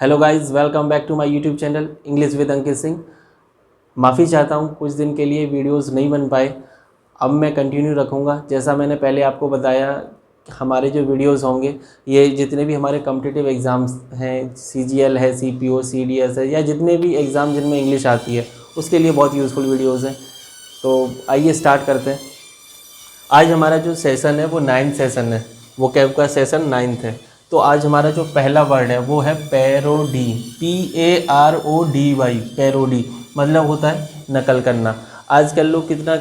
Hello guys, welcome back to my YouTube channel English with Ankit Singh. माफ़ी चाहता हूँ कुछ दिन के लिए वीडियोस नहीं बन पाए। अब मैं कंटिन्यू रखूँगा। जैसा मैंने पहले आपको बताया, हमारे जो वीडियोस होंगे ये जितने भी हमारे कॉम्पिटिटिव एग्ज़ाम्स हैं, सीजीएल है, सीपीओ, सीडीएस है, या जितने भी एग्ज़ाम जिनमें इंग्लिश आती है उसके लिए बहुत यूज़फुल वीडियोज़ हैं। तो आइए स्टार्ट करते हैं। आज हमारा जो सेशन है वो 9th सेशन है, वो कैब का सेशन 9th है। तो आज हमारा जो पहला वर्ड है वो है पैरोडी, PARODY। पैरोडी मतलब होता है नकल करना। आजकल लोग कितना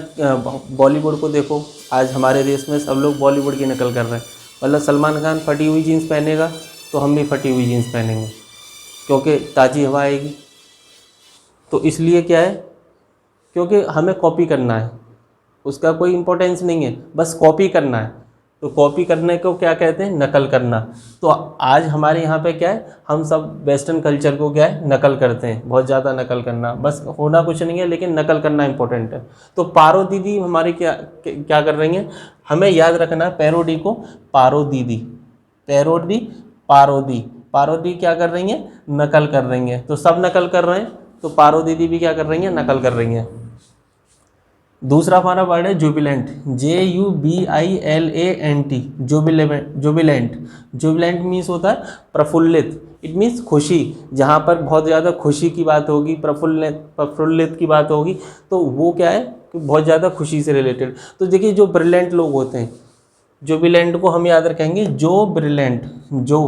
बॉलीवुड को देखो, आज हमारे देश में सब लोग बॉलीवुड की नकल कर रहे हैं। मतलब सलमान खान फटी हुई जीन्स पहनेगा तो हम भी फटी हुई जीन्स पहनेंगे, क्योंकि ताज़ी हवा आएगी। तो इसलिए क्या है, क्योंकि हमें कॉपी करना है, उसका कोई इम्पोर्टेंस नहीं है, बस कॉपी करना है। तो कॉपी करने को क्या कहते हैं? नकल करना। तो आज हमारे यहाँ पे क्या है, हम सब वेस्टर्न कल्चर को क्या है, नकल करते हैं, बहुत ज़्यादा नकल करना। बस होना कुछ नहीं है, लेकिन नकल करना इंपॉर्टेंट है। तो पारो दीदी हमारी क्या क्या कर रही हैं, हमें याद रखना है पैरोडी को। पारो दीदी, पैरोडी, पारोदी। पारोदी क्या कर रही हैं? नकल कर रही हैं। तो सब नकल कर रहे हैं, तो पारो दीदी भी क्या कर रही हैं? नकल कर रही हैं। दूसरा हमारा वर्ड है जुबिलेंट, JUBILANT। जुबिलेंट, जुबिलेंट मीन्स होता है प्रफुल्लित। इट मीन्स खुशी। जहाँ पर बहुत ज़्यादा खुशी की बात होगी, प्रफुल्लित की बात होगी, तो वो क्या है कि बहुत ज़्यादा खुशी से रिलेटेड। तो देखिए, जो ब्रिलियंट लोग होते हैं, जुबिलेंट को हम याद रखेंगे जो ब्रिलियंट, जो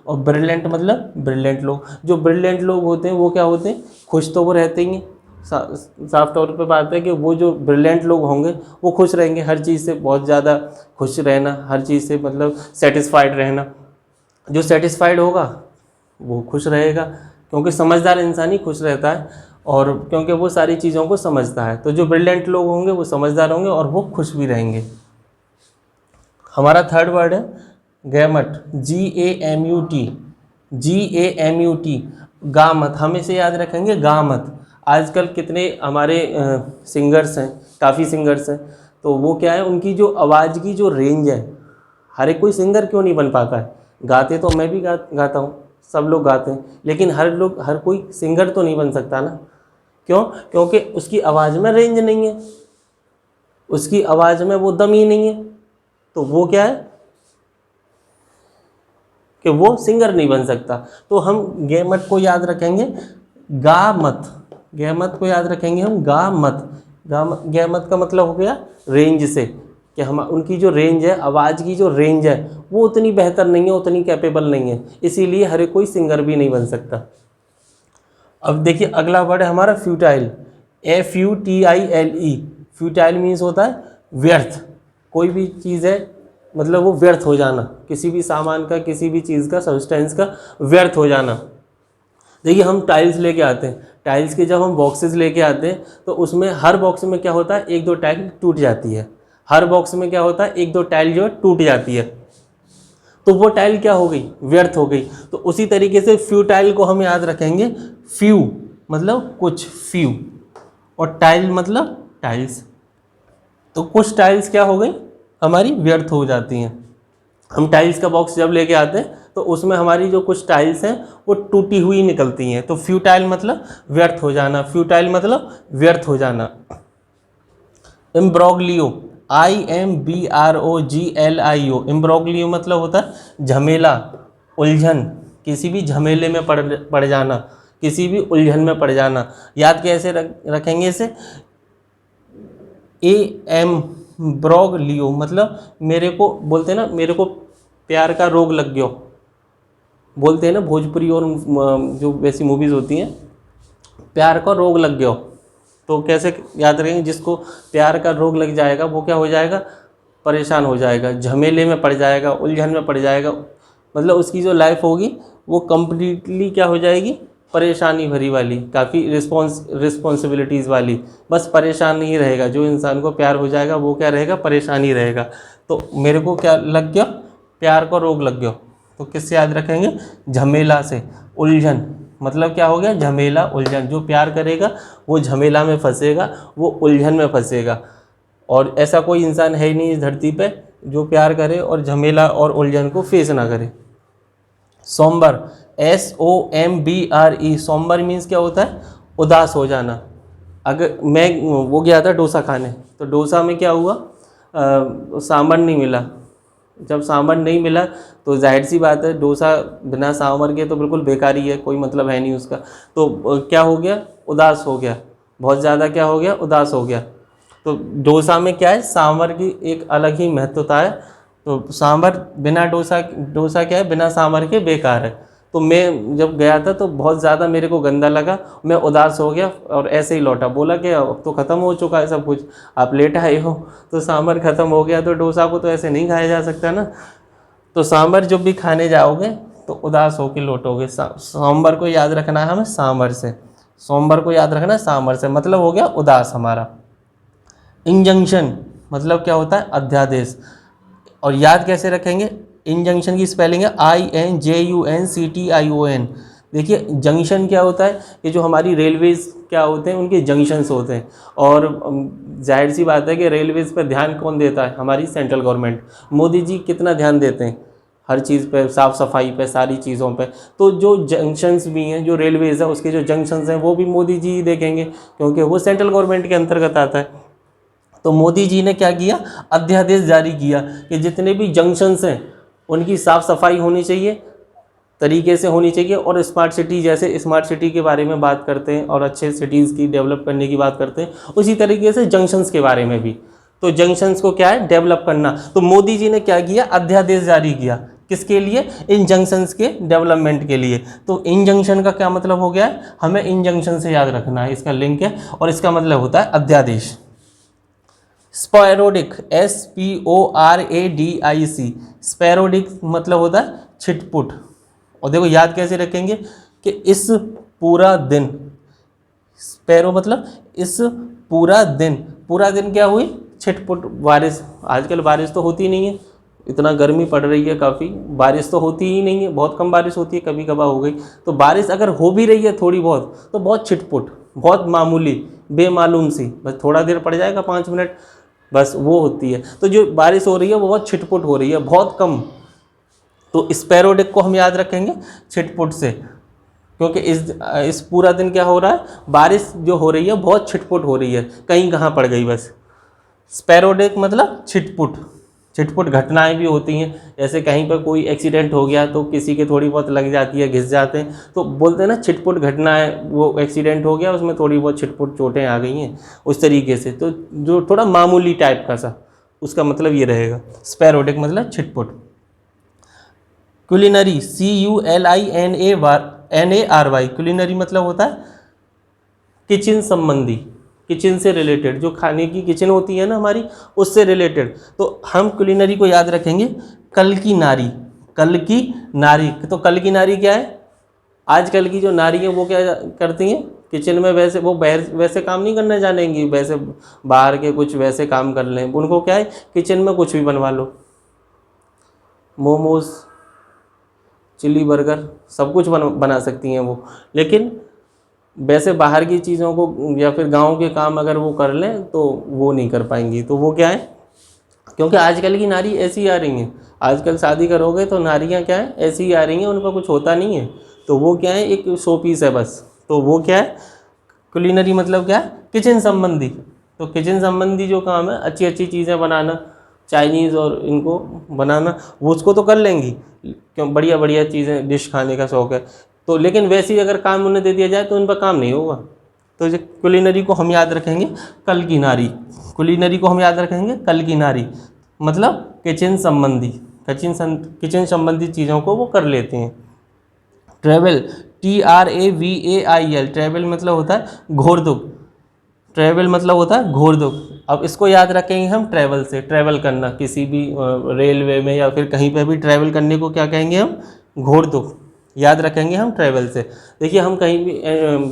और ब्रिलियंट मतलब ब्रिलियंट लोग। जो ब्रिलियंट लोग होते हैं वो क्या होते हैं? खुश तो वो रहते ही हैं। साफ तौर पे बात है कि वो जो ब्रिलियंट लोग होंगे वो खुश रहेंगे, हर चीज़ से बहुत ज़्यादा खुश रहना, हर चीज़ से मतलब सेटिस्फाइड रहना। जो सेटिस्फाइड होगा वो खुश रहेगा, क्योंकि समझदार इंसान ही खुश रहता है, और क्योंकि वो सारी चीज़ों को समझता है। तो जो ब्रिलियंट लोग होंगे वो समझदार होंगे और वो खुश भी रहेंगे। हमारा थर्ड वर्ड है गैमट, GAMUT। गामत, हम इसे याद रखेंगे गामत। आजकल कितने हमारे सिंगर्स हैं, काफ़ी सिंगर्स हैं, तो वो क्या है, उनकी जो आवाज़ की जो रेंज है, हर एक कोई सिंगर क्यों नहीं बन पाता है? गाते तो मैं भी गाता हूँ, सब लोग गाते हैं, लेकिन हर कोई सिंगर तो नहीं बन सकता ना। क्यों? क्योंकि उसकी आवाज़ में रेंज नहीं है, उसकी आवाज़ में वो दम ही नहीं है। तो वो क्या है कि वो सिंगर नहीं बन सकता। तो हम गैमट को याद रखेंगे गामत, गैमत को याद रखेंगे हम गामत। गैमत का मतलब हो गया रेंज से, कि हम उनकी जो रेंज है, आवाज़ की जो रेंज है, वो उतनी बेहतर नहीं है, उतनी कैपेबल नहीं है, इसीलिए हर कोई सिंगर भी नहीं बन सकता। अब देखिए अगला वर्ड है हमारा फ्यूटाइल, FUTILE। फ्यूटाइल मीन्स होता है व्यर्थ। कोई भी चीज़ है मतलब वो व्यर्थ हो जाना, किसी भी सामान का, किसी भी चीज़ का, सब्सटेंस का व्यर्थ हो जाना। देखिए, हम टाइल्स लेके आते हैं, टाइल्स के जब हम बॉक्सेस लेके आते हैं तो उसमें हर बॉक्स में क्या होता है, एक दो टाइल टूट जाती है। हर बॉक्स में क्या होता है, एक दो टाइल जो है टूट जाती है, तो वो टाइल क्या हो गई? व्यर्थ हो गई। तो उसी तरीके से फ्यूटाइल को हम याद रखेंगे, फ्यू मतलब कुछ, फ्यू, और टाइल मतलब टाइल्स। तो कुछ टाइल्स क्या हो गई हमारी? व्यर्थ हो जाती हैं। हम टाइल्स का बॉक्स जब लेके आते हैं तो उसमें हमारी जो कुछ टाइल्स हैं वो टूटी हुई निकलती हैं। तो फ्यूटाइल मतलब व्यर्थ हो जाना, फ्यूटाइल मतलब व्यर्थ हो जाना। इम्ब्रोग्लियो, IMBROGLIO। इम्ब्रोग्लियो मतलब होता है झमेला, उलझन, किसी भी झमेले में पड़ जाना, किसी भी उलझन में पड़ जाना। याद कैसे रखेंगे इसे? एम्ब्रोग्लियो मतलब मेरे को बोलते हैं ना, मेरे को प्यार का रोग लग गया, बोलते हैं ना भोजपुरी और जो वैसी मूवीज़ होती हैं, प्यार का रोग लग गया। तो कैसे याद रखेंगे? जिसको प्यार का रोग लग जाएगा वो क्या हो जाएगा? परेशान हो जाएगा, झमेले में पड़ जाएगा, उलझन में पड़ जाएगा। मतलब उसकी जो लाइफ होगी वो कम्प्लीटली क्या हो जाएगी? परेशानी भरी वाली, काफ़ी रिस्पॉन्सिबिलिटीज़ वाली, बस परेशान नहीं रहेगा। जो इंसान को प्यार हो जाएगा वो क्या रहेगा? परेशान ही रहेगा। तो मेरे को क्या लग गया? प्यार का रोग लग गया। तो किससे याद रखेंगे? झमेला से। उलझन मतलब क्या हो गया? झमेला, उलझन। जो प्यार करेगा वो झमेला में फंसेगा, वो उलझन में फंसेगा। और ऐसा कोई इंसान है ही नहीं इस धरती पे जो प्यार करे और झमेला और उलझन को फेस ना करे। सोमवार, SOMBRE, सोमबर मीन्स क्या होता है, उदास हो जाना। अगर मैं वो गया था डोसा खाने, तो डोसा में क्या हुआ, सांभर नहीं मिला। जब सांभर नहीं मिला तो जाहिर सी बात है डोसा बिना सांभर के तो बिल्कुल बेकार ही है, कोई मतलब है नहीं उसका। तो क्या हो गया, उदास हो गया, बहुत ज़्यादा क्या हो गया, उदास हो गया। तो डोसा में क्या है, सांभर की एक अलग ही महत्वता है। तो सांभर बिना डोसा क्या है, बिना सांभर के बेकार है। तो मैं जब गया था तो बहुत ज़्यादा मेरे को गंदा लगा, मैं उदास हो गया और ऐसे ही लौटा। बोला कि अब तो ख़त्म हो चुका है सब कुछ, आप लेट आए हो तो सांभर ख़त्म हो गया, तो डोसा को तो ऐसे नहीं खाया जा सकता ना। तो सांभर जब भी खाने जाओगे तो उदास होकर लौटोगे। सोमवार को याद रखना है हमें सांभर से, सोमवार को याद रखना सांभर से, मतलब हो गया उदास हमारा। इंजंक्शन मतलब क्या होता है, अध्यादेश। और याद कैसे रखेंगे, इंजंक्शन की स्पेलिंग है INJUNCTION। देखिए जंक्शन क्या होता है, ये जो हमारी रेलवेज़ क्या होते हैं, उनके जंक्शंस होते हैं। और जाहिर सी बात है कि रेलवेज़ पर ध्यान कौन देता है, हमारी सेंट्रल गवर्नमेंट। मोदी जी कितना ध्यान देते हैं हर चीज़ पे, साफ़ सफाई पे, सारी चीज़ों पे। तो जो जंक्शंस भी हैं, जो रेलवेज़ है उसके जो जंक्शंस हैं, वो भी मोदी जी ही देखेंगे, क्योंकि वो सेंट्रल गवर्नमेंट के अंतर्गत आता है। तो मोदी जी ने क्या किया, अध्यादेश जारी किया कि जितने भी जंक्शंस हैं उनकी साफ़ सफाई होनी चाहिए, तरीके से होनी चाहिए। और स्मार्ट सिटी, जैसे स्मार्ट सिटी के बारे में बात करते हैं और अच्छे सिटीज़ की डेवलप करने की बात करते हैं, उसी तरीके से जंक्शंस के बारे में भी। तो जंक्शंस को क्या है, डेवलप करना। तो मोदी जी ने क्या किया, अध्यादेश जारी किया, किसके लिए, इन जंक्शंस के डेवलपमेंट के लिए। तो इन जंक्शन का क्या मतलब हो गया है, हमें इन जंक्शन से याद रखना है, इसका लिंक है, और इसका मतलब होता है अध्यादेश। स्पैरोडिक, SPORADIC, स्पैरोडिक मतलब होता है छिटपुट। और देखो याद कैसे रखेंगे कि इस पूरा दिन, स्पैरो मतलब इस पूरा दिन, पूरा दिन क्या हुई, छिटपुट बारिश। आजकल बारिश तो होती नहीं है, इतना गर्मी पड़ रही है काफ़ी, बारिश तो होती ही नहीं है, बहुत कम बारिश होती है, कभी कभार हो गई। तो बारिश अगर हो भी रही है थोड़ी बहुत, तो बहुत छिटपुट, बहुत मामूली, बेमालूम सी, बस थोड़ा देर पड़ जाएगा 5 मिनट, बस वो होती है। तो जो बारिश हो रही है वो बहुत छिटपुट हो रही है, बहुत कम। तो स्पैरोडिक को हम याद रखेंगे छिटपुट से, क्योंकि इस पूरा दिन क्या हो रहा है, बारिश जो हो रही है बहुत छिटपुट हो रही है, कहीं कहाँ पड़ गई बस। स्पैरोडिक मतलब छिटपुट, छिटपुट घटनाएं भी होती हैं, जैसे कहीं पर कोई एक्सीडेंट हो गया तो किसी के थोड़ी बहुत लग जाती है, घिस जाते हैं, तो बोलते हैं ना छिटपुट घटनाएं, वो एक्सीडेंट हो गया उसमें थोड़ी बहुत छिटपुट चोटें आ गई हैं, उस तरीके से। तो जो थोड़ा मामूली टाइप का सा, उसका मतलब ये रहेगा, स्पैरोडिक मतलब छिटपुट। कुलिनरी, CULINARY, कुलिनरी मतलब होता है किचन संबंधी, किचन से रिलेटेड, जो खाने की किचन होती है ना हमारी, उससे रिलेटेड। तो हम कुलिनरी को याद रखेंगे कल की नारी, कल की नारी। तो कल की नारी क्या है, आजकल की जो नारी है वो क्या करती हैं किचन में, वैसे वो वैसे काम नहीं करने जानेंगी, वैसे बाहर के कुछ वैसे काम कर लें, उनको क्या है किचन में कुछ भी बनवा लो, मोमोज, चिली बर्गर, सब कुछ बना सकती हैं वो। लेकिन वैसे बाहर की चीज़ों को या फिर गांव के काम अगर वो कर लें तो वो नहीं कर पाएंगी। तो वो क्या है, क्योंकि आजकल की नारी ऐसी आ रही हैं, आजकल शादी करोगे तो नारियां क्या है ऐसी ही आ रही हैं, उनका कुछ होता नहीं है, तो वो क्या है एक शो पीस है बस। तो वो क्या है, कुलिनरी मतलब क्या है, किचन संबंधी। तो किचन संबंधी जो काम है, अच्छी अच्छी चीज़ें बनाना, चाइनीज़ और इनको बनाना, वो उसको तो कर लेंगी, क्यों बढ़िया बढ़िया चीज़ें, डिश खाने का शौक़ है। तो लेकिन वैसे ही अगर काम उन्हें दे दिया जाए तो उन पर काम नहीं होगा। तो जो कुलिनरी को हम याद रखेंगे कल की नारी, कुलिनरी को हम याद रखेंगे कल की नारी, मतलब किचन संबंधी, किचन संबंधी चीज़ों को वो कर लेते हैं। ट्रैवल, TRAVAIL, ट्रैवल मतलब होता है घोर दुख, ट्रैवल मतलब होता है घोर दुख। अब इसको याद रखेंगे हम ट्रैवल से, ट्रैवल करना, किसी भी रेलवे में या फिर कहीं पे भी ट्रैवल करने को क्या कहेंगे हम, घोर दुख, याद रखेंगे हम ट्रैवल से। देखिए हम कहीं भी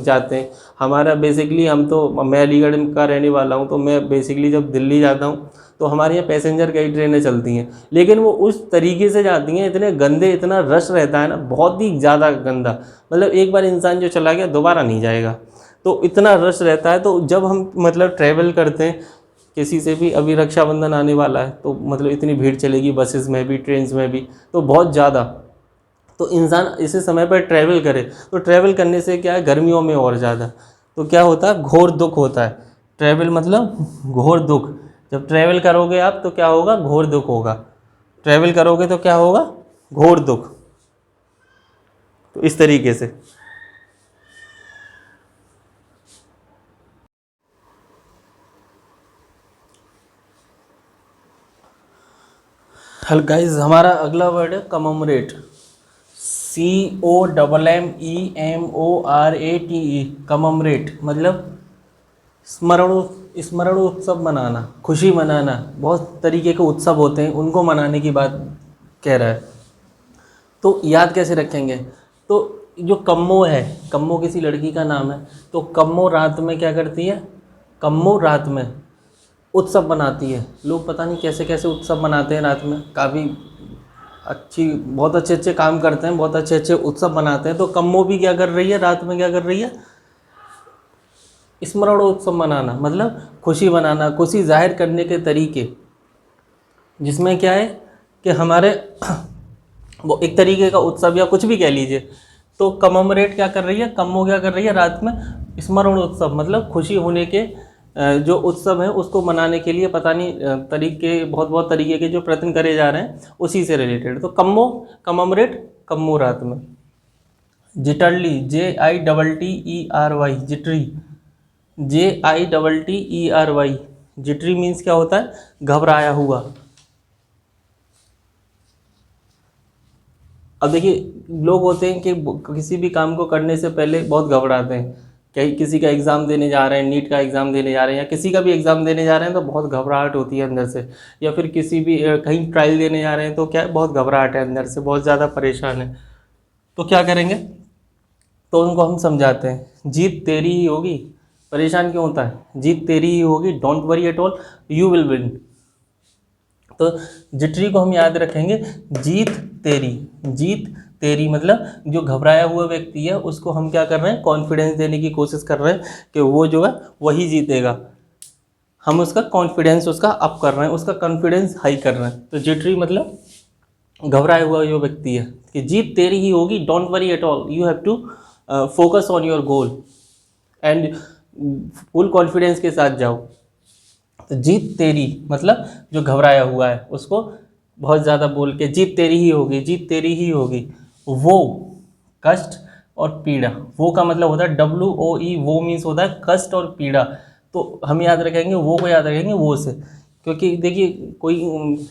जाते हैं, हमारा बेसिकली, मैं अलीगढ़ का रहने वाला हूँ, तो मैं बेसिकली जब दिल्ली जाता हूँ तो हमारे यहाँ पैसेंजर कई ट्रेनें चलती हैं, लेकिन वो उस तरीके से जाती हैं, इतने गंदे, इतना रश रहता है ना, बहुत ही ज़्यादा गंदा, मतलब एक बार इंसान जो चला गया दोबारा नहीं जाएगा, तो इतना रश रहता है। तो जब हम मतलब ट्रैवल करते हैं किसी से भी, अभी रक्षाबंधन आने वाला है तो मतलब इतनी भीड़ चलेगी बसेस में भी, ट्रेन्स में भी, तो बहुत ज़्यादा। तो इंसान इसी समय पर ट्रैवल करे, तो ट्रैवल करने से क्या है, गर्मियों में और ज़्यादा तो क्या होता है, घोर दुख होता है। ट्रैवल मतलब घोर दुख। जब ट्रैवल करोगे आप तो क्या होगा, घोर दुख होगा। ट्रैवल करोगे तो क्या होगा, घोर दुख। तो इस तरीके से। हेलो गाइस, हमारा अगला वर्ड है कममरेट। COMMEMORATE। कममरेट मतलब स्मरण उत्सव मनाना, खुशी मनाना। बहुत तरीके के उत्सव होते हैं, उनको मनाने की बात कह रहा है। तो याद कैसे रखेंगे, तो जो कम्मो है, कम्मो किसी लड़की का नाम है, तो कम्मो रात में क्या करती है, कम्मो रात में उत्सव मनाती है। लोग पता नहीं कैसे कैसे उत्सव मनाते हैं रात में, काफ़ी बहुत अच्छे अच्छे काम करते हैं, बहुत अच्छे अच्छे उत्सव मनाते हैं। तो कम्मो भी क्या कर रही है, रात में क्या कर रही है, स्मरणोत्सव मनाना, मतलब खुशी मनाना, खुशी जाहिर करने के तरीके, जिसमें क्या है कि हमारे वो एक तरीके का उत्सव या कुछ भी कह लीजिए। तो कममरेट क्या कर रही है, कम्मो क्या कर रही है, रात में स्मरणोत्सव मतलब खुशी होने के जो उत्सव है उसको मनाने के लिए पता नहीं तरीके, बहुत बहुत तरीके के जो प्रयत्न करे जा रहे हैं उसी से रिलेटेड। तो कम्मो, कममरेट, कम्मो रात में। जिटरली, JITTERY, jittery, JITTERY, jittery means क्या होता है, घबराया हुआ। अब देखिए, लोग होते हैं कि किसी भी काम को करने से पहले बहुत घबराते हैं। कहीं किसी का एग्ज़ाम देने जा रहे हैं, नीट का एग्ज़ाम देने जा रहे हैं, या किसी का भी एग्ज़ाम देने जा रहे हैं तो बहुत घबराहट होती है अंदर से। या फिर किसी भी कहीं ट्रायल देने जा रहे हैं तो क्या है, बहुत घबराहट है अंदर से, बहुत ज़्यादा परेशान है। तो क्या करेंगे, तो उनको हम समझाते हैं, जीत तेरी ही होगी। परेशान क्यों होता है, जीत तेरी ही होगी, don't worry at all, you will win. तो जिटरी को हम याद रखेंगे, जीत तेरी। जीत तेरी मतलब जो घबराया हुआ व्यक्ति है उसको हम क्या कर रहे हैं, कॉन्फिडेंस देने की कोशिश कर रहे हैं कि वो जो है वही जीतेगा। हम उसका कॉन्फिडेंस उसका अप कर रहे हैं, उसका कॉन्फिडेंस हाई कर रहे हैं। तो जिटरी मतलब घबराया हुआ जो व्यक्ति है, कि जीत तेरी ही होगी, don't worry at all, you have to focus on your goal and full confidence के साथ जाओ। तो जीत तेरी मतलब जो घबराया हुआ है उसको बहुत ज़्यादा बोल के, जीत तेरी ही होगी, जीत तेरी ही होगी। वो कष्ट और पीड़ा, वो का मतलब होता है WOE, वो मीन्स होता है कष्ट और पीड़ा। तो हम याद रखेंगे वो को, याद रखेंगे वो से, क्योंकि देखिए कोई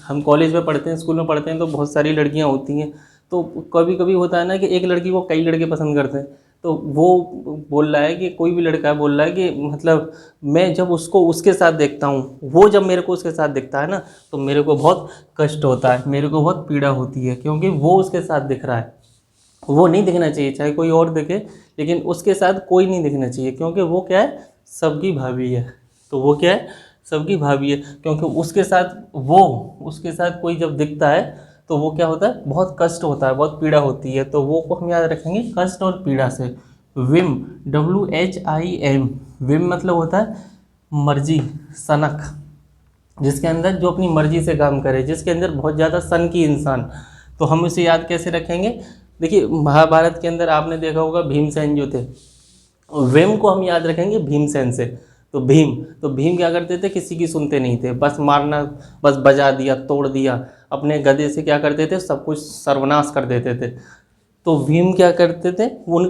हम कॉलेज में पढ़ते हैं, स्कूल में पढ़ते हैं तो बहुत सारी लड़कियां होती हैं। तो कभी कभी होता है ना कि एक लड़की को कई लड़के पसंद करते हैं। तो वो बोल रहा है कि कोई भी लड़का बोल रहा है कि मतलब मैं जब उसको उसके साथ देखता हूँ, वो जब मेरे को उसके साथ दिखता है ना, तो मेरे को बहुत कष्ट होता है, मेरे को बहुत पीड़ा होती है, क्योंकि वो उसके साथ दिख रहा है। वो नहीं दिखना चाहिए, चाहे कोई और दिखे, लेकिन उसके साथ कोई नहीं दिखना चाहिए, क्योंकि वो क्या है, सबकी भाभी है। तो वो क्या है, सबकी भाभी है, क्योंकि उसके साथ उसके साथ कोई जब दिखता है तो वो क्या होता है, बहुत कष्ट होता है, बहुत पीड़ा होती है। तो वो को हम याद रखेंगे कष्ट और पीड़ा से। विम, WHIM, विम मतलब होता है मर्जी, सनक, जिसके अंदर जो अपनी मर्जी से काम करे, जिसके अंदर बहुत ज़्यादा सन की इंसान। तो हम उसे याद कैसे रखेंगे, देखिए महाभारत के अंदर आपने देखा होगा भीमसेन जो थे, वेम को हम याद रखेंगे भीमसेन से। तो भीम क्या करते थे, किसी की सुनते नहीं थे, बस मारना, बस बजा दिया, तोड़ दिया, अपने गधे से क्या करते थे, सब कुछ सर्वनाश कर देते थे। तो भीम क्या करते थे, उन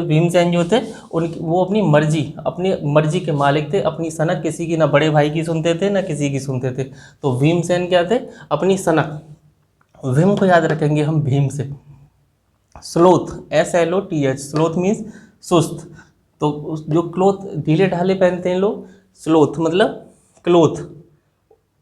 भीमसेन जो थे, उन वो अपनी मर्जी के मालिक थे, अपनी सनक किसी की, ना बड़े भाई की सुनते थे ना किसी की सुनते थे। तो भीमसेन क्या थे, अपनी सनक। भीम को याद रखेंगे हम भीम से। स्लोथ, SLOTH, स्लोथ मीन्स सुस्त। तो जो क्लोथ ढीले ढाले पहनते हैं लोग, स्लोथ मतलब क्लोथ,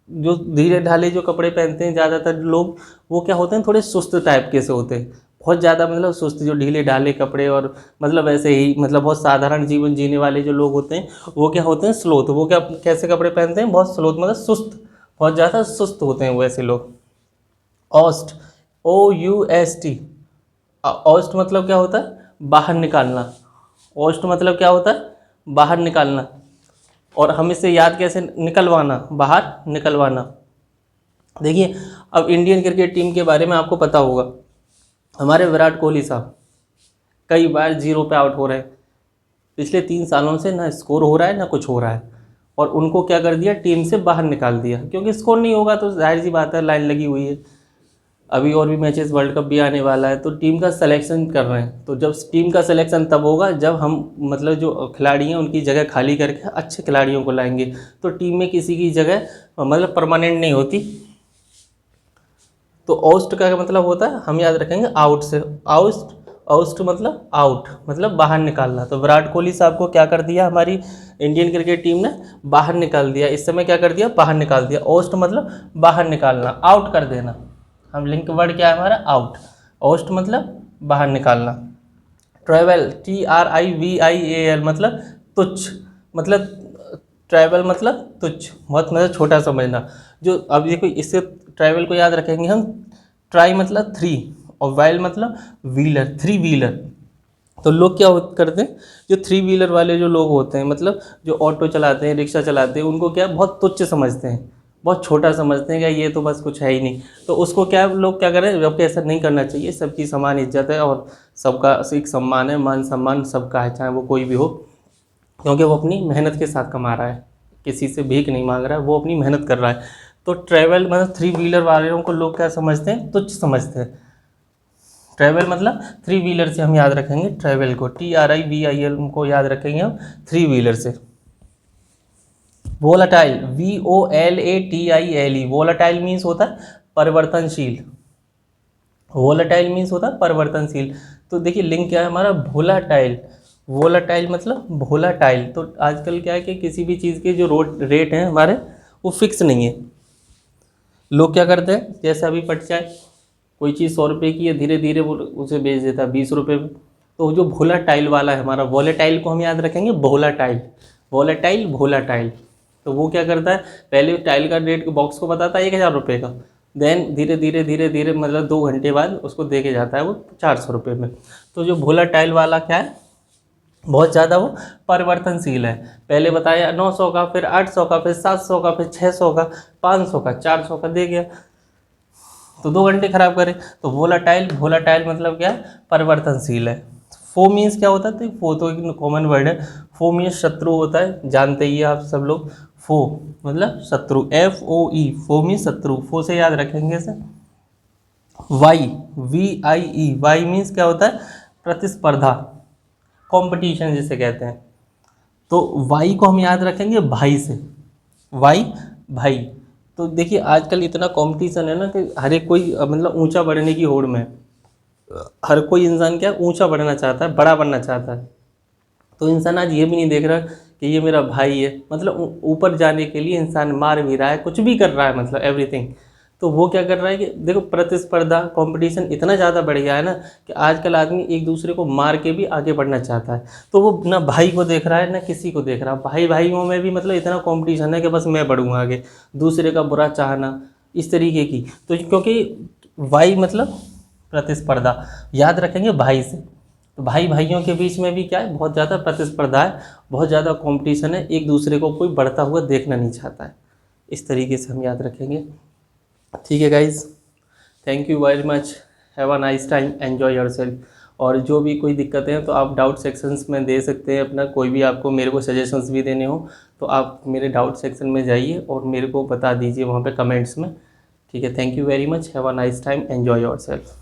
जो धीरे ढाले जो कपड़े पहनते हैं ज़्यादातर लोग, वो क्या होते हैं, थोड़े सुस्त टाइप के से होते हैं, बहुत ज़्यादा मतलब सुस्त, जो ढीले ढाले कपड़े और मतलब ऐसे ही मतलब बहुत साधारण जीवन जीने वाले जो लोग होते हैं वो क्या होते हैं, स्लोथ। वो क्या कैसे कपड़े पहनते हैं, बहुत स्लोथ मतलब सुस्त, बहुत ज़्यादा सुस्त होते हैं वो ऐसे लोग। ऑस्ट, OUST, औस्ट मतलब क्या होता है, बाहर निकालना। औस्ट मतलब क्या होता है, बाहर निकालना। और हम इसे याद कैसे, निकलवाना, बाहर निकलवाना। देखिए अब इंडियन क्रिकेट टीम के बारे में आपको पता होगा हमारे विराट कोहली साहब कई बार 0 पे आउट हो रहे हैं, पिछले 3 सालों से ना स्कोर हो रहा है ना कुछ हो रहा है, और उनको क्या कर दिया, टीम से बाहर निकाल दिया, क्योंकि स्कोर नहीं होगा तो जाहिर सी बात है, लाइन लगी हुई है। अभी और भी मैचेस, वर्ल्ड कप भी आने वाला है, तो टीम का सिलेक्शन कर रहे हैं। तो जब टीम का सिलेक्शन तब होगा जब हम मतलब जो खिलाड़ी हैं उनकी जगह खाली करके अच्छे खिलाड़ियों को लाएंगे। तो टीम में किसी की जगह मतलब परमानेंट नहीं होती। तो औस्ट का मतलब होता है, हम याद रखेंगे आउट से, आउस्ट, आउस्ट मतलब आउट, मतलब बाहर निकालना। तो विराट कोहली साहब को क्या कर दिया, हमारी इंडियन क्रिकेट टीम ने बाहर निकाल दिया। इस समय क्या कर दिया, बाहर निकाल दिया। औस्ट मतलब बाहर निकालना, आउट कर देना। हम लिंक वर्ड क्या है हमारा, आउट। औस्ट मतलब बाहर निकालना। ट्रैवल, TRIVIAL मतलब तुच्छ, मतलब ट्रैवल मतलब तुच्छ, बहुत मतलब छोटा समझना। जो अब देखो, इससे ट्रैवल को याद रखेंगे हम। ट्राई मतलब 3 और वाइल मतलब व्हीलर, 3 व्हीलर। तो लोग क्या करते हैं, जो 3 व्हीलर वाले जो लोग होते हैं, मतलब जो ऑटो चलाते हैं, रिक्शा चलाते हैं, उनको क्या बहुत तुच्छ समझते हैं, बहुत छोटा समझते हैं कि ये तो बस कुछ है ही नहीं। तो उसको क्या लोग क्या करें, जबकि ऐसा नहीं करना चाहिए। सबकी समान इज्जत है और सबका एक सम्मान है, मान सम्मान सबका है, चाहे वो कोई भी हो, क्योंकि वो अपनी मेहनत के साथ कमा रहा है, किसी से भीख नहीं मांग रहा है, वो अपनी मेहनत कर रहा है। तो ट्रैवल मतलब 3 व्हीलर वालों को लोग क्या समझते हैं, तुच्छ समझते हैं। ट्रैवल मतलब 3 व्हीलर से हम याद रखेंगे ट्रैवल को, TRIVIL को याद रखेंगे हम 3 व्हीलर से। वोलाटाइल, VOLATILE, वोलाटाइल मीन्स होता है परिवर्तनशील। वोलाटाइल मीन्स होता है परिवर्तनशील। तो देखिए लिंक क्या है हमारा, वोलाटाइल। वोलाटाइल मतलब वोलाटाइल। तो आजकल क्या है कि किसी भी चीज़ के जो रेट हैं हमारे, वो फिक्स नहीं है। लोग क्या करते हैं, जैसे अभी पट जाए कोई चीज़ 100 रुपये की है, धीरे धीरे वो उसे बेच देता है 20 रुपये में। तो जो वोलाटाइल वाला है हमारा, वोलेटाइल को हम याद रखेंगे वोलाटाइल, वोलेटाइल वोलाटाइल। तो वो क्या करता है, पहले टाइल का रेट बॉक्स को बताता है 1000 रुपये का, देन धीरे धीरे धीरे धीरे मतलब 2 घंटे बाद उसको दे के जाता है वो 400 रुपये में। तो जो वोलाटाइल वाला क्या है, बहुत ज़्यादा वो परिवर्तनशील है। पहले बताया 900 का, फिर 800 का, फिर 700 का, फिर 600 का, 500 का, 400 का दे गया, तो 2 घंटे खराब करे। तो वोलाटाइल, वोलाटाइल मतलब क्या है, परिवर्तनशील है। फो मीन्स क्या होता है, तो फो तो एक कॉमन वर्ड है। फो मीन्स शत्रु होता है, जानते ही आप सब लोग। फो मतलब शत्रु, FOE, फो मीन्स शत्रु। फो से याद रखेंगे इसे। वाई, VIE, वाई मीन्स क्या होता है, प्रतिस्पर्धा, कंपटीशन जिसे कहते हैं। तो वाई को हम याद रखेंगे भाई से, वाई भाई। तो देखिए आजकल इतना कंपटीशन है ना कि हर एक कोई मतलब ऊंचा बढ़ने की होड़ में है। हर कोई इंसान क्या ऊंचा बढ़ना चाहता है, बड़ा बनना चाहता है। तो इंसान आज ये भी नहीं देख रहा कि ये मेरा भाई है, मतलब ऊपर जाने के लिए इंसान मार भी रहा है, कुछ भी कर रहा है, मतलब एवरीथिंग। तो वो क्या कर रहा है कि देखो प्रतिस्पर्धा, कंपटीशन इतना ज़्यादा बढ़ गया है ना कि आजकल आदमी एक दूसरे को मार के भी आगे बढ़ना चाहता है। तो वो ना भाई को देख रहा है ना किसी को देख रहा है, भाई भाइयों में भी मतलब इतना कंपटीशन है कि बस मैं बढ़ूँ आगे, दूसरे का बुरा चाहना, इस तरीके की। तो क्योंकि वाई मतलब प्रतिस्पर्धा, याद रखेंगे भाई से। तो भाई भाइयों के बीच में भी क्या है, बहुत ज़्यादा प्रतिस्पर्धा है, बहुत ज़्यादा कंपटीशन है, एक दूसरे को कोई बढ़ता हुआ देखना नहीं चाहता है। इस तरीके से हम याद रखेंगे। ठीक है guys, thank you very much, have a nice time, enjoy yourself. और जो भी कोई दिक्कतें हैं तो आप डाउट सेक्शंस में दे सकते हैं अपना, कोई भी आपको मेरे को सजेशंस भी देने हो तो आप मेरे डाउट सेक्शन में जाइए और मेरे को बता दीजिए वहाँ पे कमेंट्स में। ठीक है, thank you very much, have a nice time, enjoy yourself.